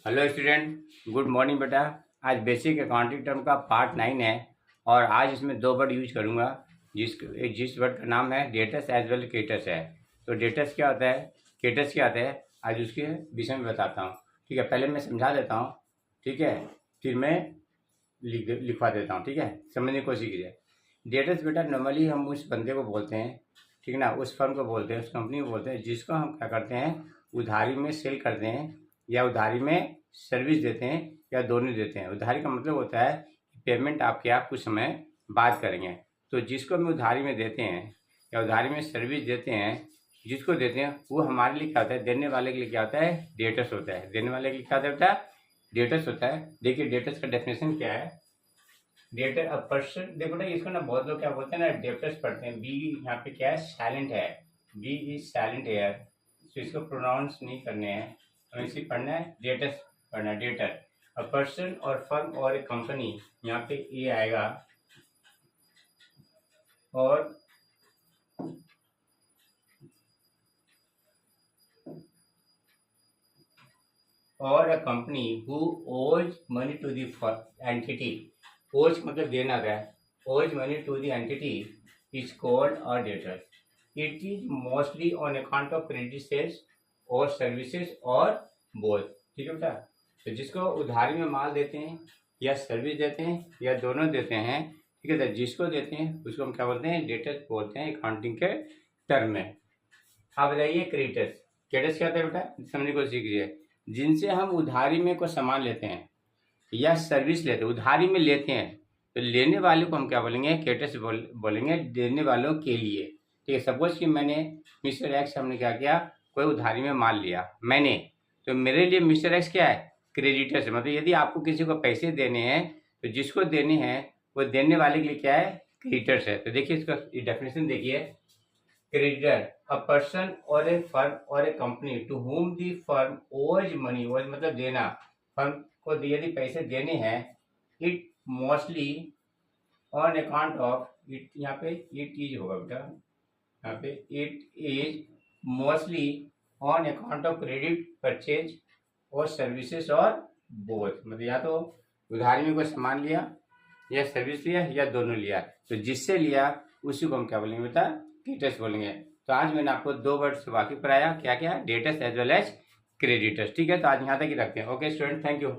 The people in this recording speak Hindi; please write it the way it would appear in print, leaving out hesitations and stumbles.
हेलो स्टूडेंट, गुड मॉर्निंग बेटा। आज बेसिक अकाउंटिंग टर्म का पार्ट 9 है और आज इसमें दो वर्ड यूज करूंगा जिस वर्ड का नाम है डेटस एज वेल क्रेडिटर्स है। तो डेटस क्या होता है, क्रेडिटर्स क्या होता है, आज उसके विषय में बताता हूँ। ठीक है, पहले मैं समझा देता हूँ, ठीक है, फिर मैं लिखवा देता हूँ। ठीक है, समझने की कोशिश कीजिए। डेटस बेटा नॉर्मली हम उस बंदे को बोलते हैं, ठीक है ना, उस फर्म को बोलते हैं, उस कंपनी को बोलते हैं जिसको हम क्या करते हैं, उधारी में सेल करते हैं या उधारी में सर्विस देते हैं या दोनों देते हैं। उधारी का मतलब होता है कि पेमेंट आपके आप कुछ समय बाद करेंगे। तो जिसको हम उधारी में देते हैं या उधारी में सर्विस देते हैं, जिसको देते हैं वो हमारे लिए क्या होता है, देने वाले के लिए क्या होता है, डेटर्स होता है। देने वाले के लिए क्या होता है, डेटर्स होता है। देखिए डेटर्स का डेफिनेशन क्या है। डेटर अ पर्सन, देखो ना इसको ना बहुत लोग क्या बोलते हैं ना, डेटर्स पढ़ते हैं, बी यहाँ पे क्या है, साइलेंट है, बी इज साइलेंट हेयर, तो इसको प्रोनाउंस नहीं करने हैं, हमें इसे पढ़ना है, डेटर्स पढ़ना है। डेटर अ पर्सन और फर्म और ए कंपनी, यहाँ पे ए आएगा, और a company who owes money to the entity, owes मतलब देना है, owes money to the entity is called a debtor. It is mostly on account of credit sales और सर्विसेज और बोथ। ठीक है बेटा, तो जिसको उधारी में माल देते हैं या सर्विस देते हैं या दोनों देते हैं, ठीक है, तो जिसको देते हैं उसको हम क्या बोलते हैं, डेटर्स बोलते हैं अकाउंटिंग के टर्म में। आप बताइए क्रेडिटर्स, क्रेडिटर्स क्या होता है बेटा, समझने को सीखिए। जिनसे हम उधारी में कोई सामान लेते हैं या सर्विस लेते हैं, उधारी में लेते हैं, तो लेने वाले को हम क्या बोलेंगे, क्रेडिटर्स बोलेंगे, देने वालों के लिए। ठीक है, सपोज कि मैंने मिस्टर एक्स, हमने क्या किया, कोई उधारी में माल लिया मैंने, तो मेरे लिए मिस्टर एक्स क्या है, क्रेडिटर्स है। मतलब यदि आपको किसी को पैसे देने हैं तो जिसको देने हैं वो देने वाले के लिए क्या है, क्रेडिटर्स है। तो देखिए इसका डेफिनेशन देखिए, क्रेडिटर अ पर्सन और ए फर्म और a company to whom the firm owes money, owes मतलब देना, फर्म को यदि पैसे देने हैं, it mostly on account of, it यहाँ पे इट इज होगा बेटा, यहाँ पे it is mostly on account of credit purchase और सर्विसेज और बोथ, मतलब या तो उधारी में कोई सामान लिया या सर्विस लिया या दोनों लिया, तो जिससे लिया उसी को हम क्या बोलेंगे बेटा, क्रेडिटर्स बोलेंगे। तो आज मैंने आपको दो वर्ड से वाकिफ कराया, क्या क्या, debtors as well as creditors. ठीक है, तो आज यहाँ तक ही रखते हैं। Okay student, thank you.